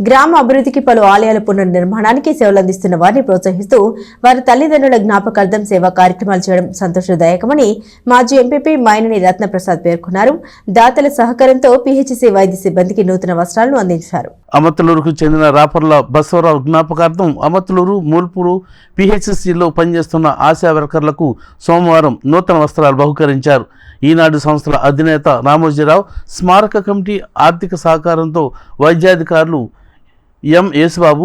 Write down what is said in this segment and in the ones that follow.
గ్రామ అభివృద్ధికి పలు ఆలయాల పునర్నిర్మాణానికి సేవలందిస్తున్న వారిని ప్రోత్సహిస్తూ వారి తల్లిదండ్రుల జ్ఞాపకార్థం సేవా కార్యక్రమాలు చేయడం సంతోషదాయకమని మాజీ ఎంపీపీ మైనని రత్నప్రసాద్ పేర్కొన్నారు. దాతల సహకారంతో పీహెచ్సీ వైద్య సిబ్బందికి నూతన వస్త్రాలను అందించారు. అమతలూరుకు చెందిన రాపర్ల బసవరావు జ్ఞాపకార్థం అమతలూరు, మూల్పూరు పీహెచ్సీలో పనిచేస్తున్న ఆశా వర్కర్లకు సోమవారం నూతన వస్త్రాలు బహుకరించారు. ఈనాడు సంస్థల అధినేత రామోజీరావు స్మారక కమిటీ ఆర్థిక సహకారంతో వైద్యాధికారులు ఎం యేసుబాబు,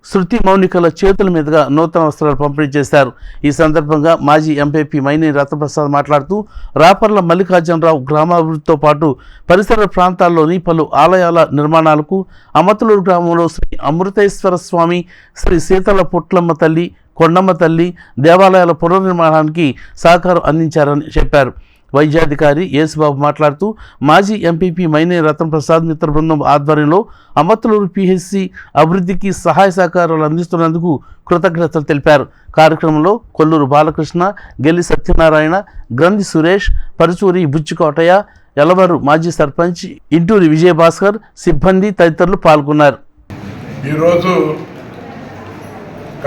శృతి మౌనికల చేతుల మీదుగా నూతన వస్త్రాలు పంపిణీ చేశారు. ఈ సందర్భంగా మాజీ ఎంపీపీ మైనేని రత్నప్రసాద్ మాట్లాడుతూ రాపర్ల మల్లికార్జునరావు గ్రామాభివృద్ధితో పాటు పరిసర ప్రాంతాల్లోని పలు ఆలయాల నిర్మాణాలకు, అమతలూరు గ్రామంలో శ్రీ అమృతేశ్వర స్వామి, శ్రీ శీతల పుట్లమ్మ తల్లి, కొండమ్మ తల్లి దేవాలయాల పునర్నిర్మాణానికి సహకారం అందించారని చెప్పారు. వైద్యాధికారి యేసుబాబు మాట్లాడుతూ మాజీ ఎంపీపీ మైనేని రత్నప్రసాద్ మిత్ర బృందం ఆధ్వర్యంలో అమతలూరు పీహెచ్సీ అభివృద్ధికి సహాయ సహకారాలు అందిస్తున్నందుకు కృతజ్ఞతలు తెలిపారు. కార్యక్రమంలో కొల్లూరు బాలకృష్ణ, గెల్లి సత్యనారాయణ, గ్రంథి సురేష్, పరుచూరి బుచ్చికోటయ్య, ఎలవరు మాజీ సర్పంచ్ ఇంటూరి విజయభాస్కర్, సిబ్బంది తదితరులు పాల్గొన్నారు. ఈరోజు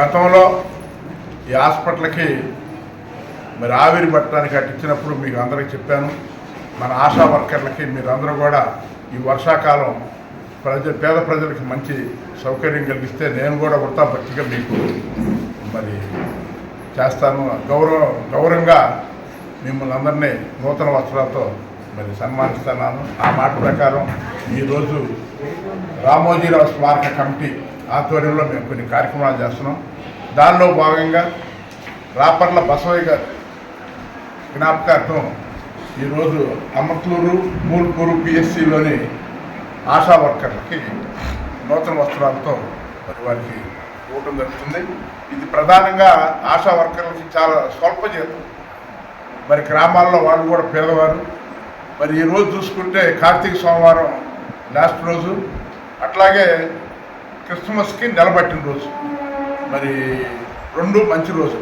గతంలో ఈ హాస్పిటల్కి మరి ఆవిరి పట్టడానికి అటు ఇచ్చినప్పుడు మీకు అందరికీ చెప్పాను. మన ఆశా వర్కర్లకి మీరందరూ కూడా ఈ వర్షాకాలం పేద ప్రజలకి మంచి సౌకర్యం కలిగిస్తే నేను కూడా వృత్తాపత్తిగా మీకు మరి చేస్తాను. గౌరవంగా మిమ్మల్ని అందరినీ నూతన వస్త్రాలతో మరి సన్మానిస్తున్నాను. ఆ మాట ప్రకారం ఈరోజు రామోజీరావు స్మారక కమిటీ ఆధ్వర్యంలో మేము కొన్ని కార్యక్రమాలు చేస్తున్నాం. దానిలో భాగంగా రాపర్ల బసవయ్య గారు జ్ఞాపకార్థం ఈరోజు అమతలూరు, మూల్పూరు పిఎస్సిలోని ఆశా వర్కర్లకి నూతన వస్త్రాలతో మరి వారికి ఇవ్వటం జరుగుతుంది. ఇది ప్రధానంగా ఆశా వర్కర్లకి చాలా స్వల్ప జీతం. మరి గ్రామాల్లో వాళ్ళు కూడా పేదవారు. మరి ఈరోజు చూసుకుంటే కార్తీక సోమవారం లాస్ట్ రోజు, అట్లాగే క్రిస్మస్కి నిలబట్టిన రోజు, మరి రెండు మంచి రోజు.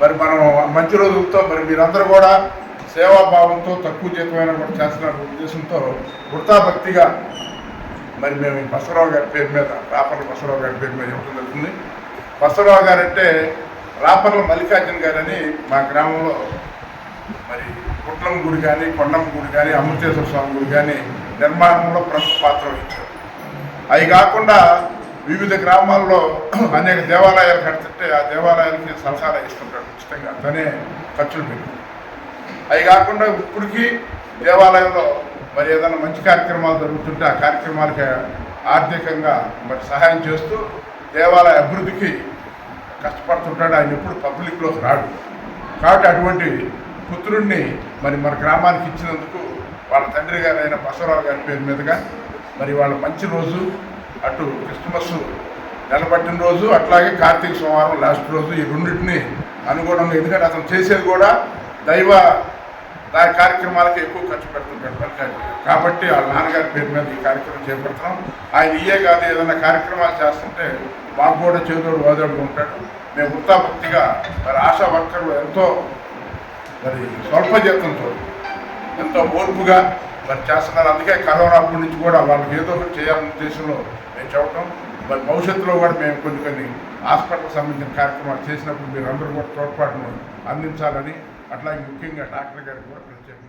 మరి మనం మంచి రోజులతో మరి మీరందరూ కూడా సేవాభావంతో తక్కువ జీతమైన కూడా చేస్తున్న ఉద్దేశంతో వృత్తాభక్తిగా మరి మేము బసవరావు గారి పేరు మీద, రాపర్ల బసవరావు గారి పేరు మీద ఇవ్వడం జరుగుతుంది. బసవరావు గారు అంటే రాపర్ల మల్లికార్జున గారు అని మా గ్రామంలో మరి పుట్లమ్మ గుడి కానీ, కొండమ్మ గుడి కానీ, అమృతేశ్వర స్వామి గుడి కానీ నిర్మాణంలో ప్రముఖ పాత్ర వహించారు. అవి కాకుండా వివిధ గ్రామాల్లో అనేక దేవాలయాలు కడుతుంటే ఆ దేవాలయాలకి సలహాలు ఇస్తుంటాడు ఉచితంగా, తనే ఖర్చులు పెట్టి. అవి కాకుండా ఇప్పటికీ దేవాలయంలో మరి ఏదైనా మంచి కార్యక్రమాలు జరుగుతుంటే ఆ కార్యక్రమాలకి ఆర్థికంగా మరి సహాయం చేస్తూ దేవాలయ అభివృద్ధికి కష్టపడుతుంటాడు. ఆయన ఎప్పుడు పబ్లిక్లోకి రాడు. కాబట్టి అటువంటి పుత్రుడిని మరి మన గ్రామానికి ఇచ్చినందుకు వాళ్ళ తండ్రి గారు అయిన బసవరావు గారి పేరు మీదుగా మరి వాళ్ళ మంచి రోజు, అటు క్రిస్మస్ నిలబట్టిన రోజు, అట్లాగే కార్తీక సోమవారం లాస్ట్ రోజు, ఈ రెండింటిని అనుగుణంగా, ఎందుకంటే అతను చేసేది కూడా దాని కార్యక్రమాలకి ఎక్కువ ఖర్చు పెడుతుంటాడు మల్లికార్జున. కాబట్టి వాళ్ళ నాన్నగారి పేరు మీద ఈ కార్యక్రమం చేపడుతున్నాం. ఆయన ఇయే కాదు, ఏదైనా కార్యక్రమాలు చేస్తుంటే మాకు కూడా చేదోడు వాదోడుగా ఉంటాడు. మేము వృత్తాభక్తిగా మరి ఆశా వర్కర్లు ఎంతో మరి స్వల్ప జీతంతో ఎంతో ఓర్పుగా మరి చేస్తున్నారు. అందుకే కరోనా అప్పటి నుంచి కూడా వాళ్ళకి ఏదో ఒకటి చేయాలనే ఉద్దేశంలో మేము చెప్పటం. మరి భవిష్యత్తులో కూడా మేము కొన్ని హాస్పిటల్కి సంబంధించిన కార్యక్రమాలు చేసినప్పుడు మీరు అందరూ కూడా తోడ్పాటును అందించాలని, అట్లాగే ముఖ్యంగా డాక్టర్ గారికి కూడా ప్రత్యేకంగా